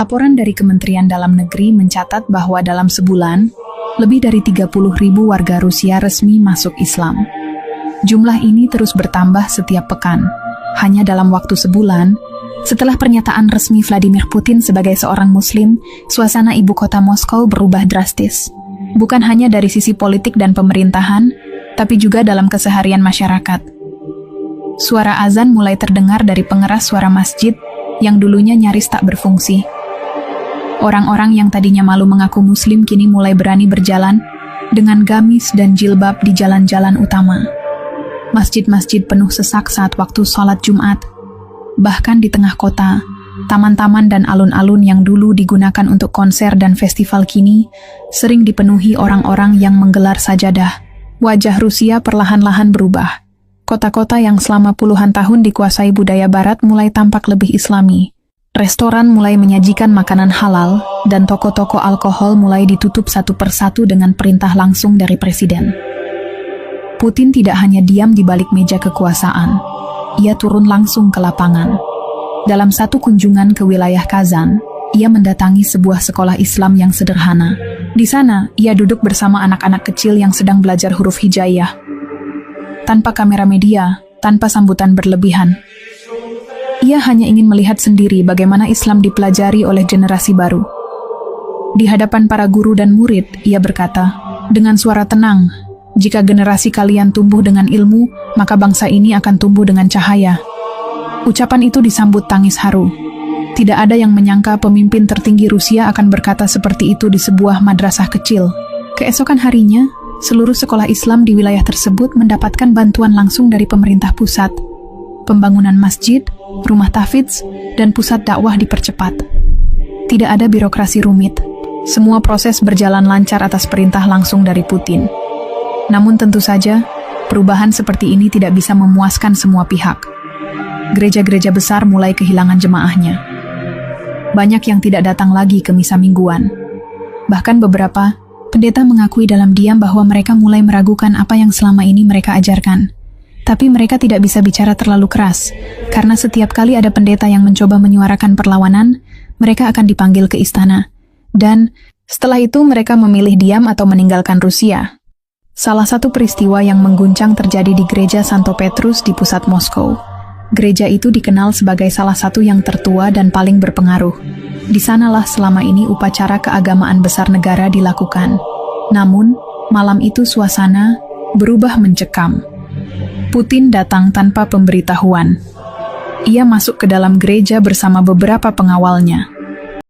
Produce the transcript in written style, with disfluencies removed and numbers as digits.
Laporan dari Kementerian Dalam Negeri mencatat bahwa dalam sebulan, lebih dari 30.000 warga Rusia resmi masuk Islam. Jumlah ini terus bertambah setiap pekan. Hanya dalam waktu sebulan, setelah pernyataan resmi Vladimir Putin sebagai seorang Muslim, suasana ibu kota Moskow berubah drastis. Bukan hanya dari sisi politik dan pemerintahan, tapi juga dalam keseharian masyarakat. Suara azan mulai terdengar dari pengeras suara masjid yang dulunya nyaris tak berfungsi. Orang-orang yang tadinya malu mengaku Muslim kini mulai berani berjalan dengan gamis dan jilbab di jalan-jalan utama. Masjid-masjid penuh sesak saat waktu sholat Jumat. Bahkan di tengah kota, taman-taman dan alun-alun yang dulu digunakan untuk konser dan festival kini sering dipenuhi orang-orang yang menggelar sajadah. Wajah Rusia perlahan-lahan berubah. Kota-kota yang selama puluhan tahun dikuasai budaya barat mulai tampak lebih islami. Restoran mulai menyajikan makanan halal, dan toko-toko alkohol mulai ditutup satu persatu dengan perintah langsung dari presiden. Putin tidak hanya diam di balik meja kekuasaan, ia turun langsung ke lapangan. Dalam satu kunjungan ke wilayah Kazan, ia mendatangi sebuah sekolah Islam yang sederhana. Di sana, ia duduk bersama anak-anak kecil yang sedang belajar huruf hijaiyah. Tanpa kamera media, tanpa sambutan berlebihan. Ia hanya ingin melihat sendiri bagaimana Islam dipelajari oleh generasi baru. Di hadapan para guru dan murid, ia berkata, dengan suara tenang, jika generasi kalian tumbuh dengan ilmu, maka bangsa ini akan tumbuh dengan cahaya. Ucapan itu disambut tangis haru. Tidak ada yang menyangka pemimpin tertinggi Rusia akan berkata seperti itu di sebuah madrasah kecil. Keesokan harinya, seluruh sekolah Islam di wilayah tersebut mendapatkan bantuan langsung dari pemerintah pusat. Pembangunan masjid, rumah tahfidz, dan pusat dakwah dipercepat. Tidak ada birokrasi rumit. Semua proses berjalan lancar atas perintah langsung dari Putin. Namun tentu saja, perubahan seperti ini tidak bisa memuaskan semua pihak. Gereja-gereja besar mulai kehilangan jemaahnya. Banyak yang tidak datang lagi ke misa mingguan. Bahkan beberapa pendeta mengakui dalam diam bahwa mereka mulai meragukan apa yang selama ini mereka ajarkan. Tapi mereka tidak bisa bicara terlalu keras, karena setiap kali ada pendeta yang mencoba menyuarakan perlawanan, mereka akan dipanggil ke istana. Dan setelah itu mereka memilih diam atau meninggalkan Rusia. Salah satu peristiwa yang mengguncang terjadi di gereja Santo Petrus di pusat Moskow. Gereja itu dikenal sebagai salah satu yang tertua dan paling berpengaruh. Di sanalah selama ini upacara keagamaan besar negara dilakukan. Namun, malam itu suasana berubah mencekam. Putin datang tanpa pemberitahuan. Ia masuk ke dalam gereja bersama beberapa pengawalnya.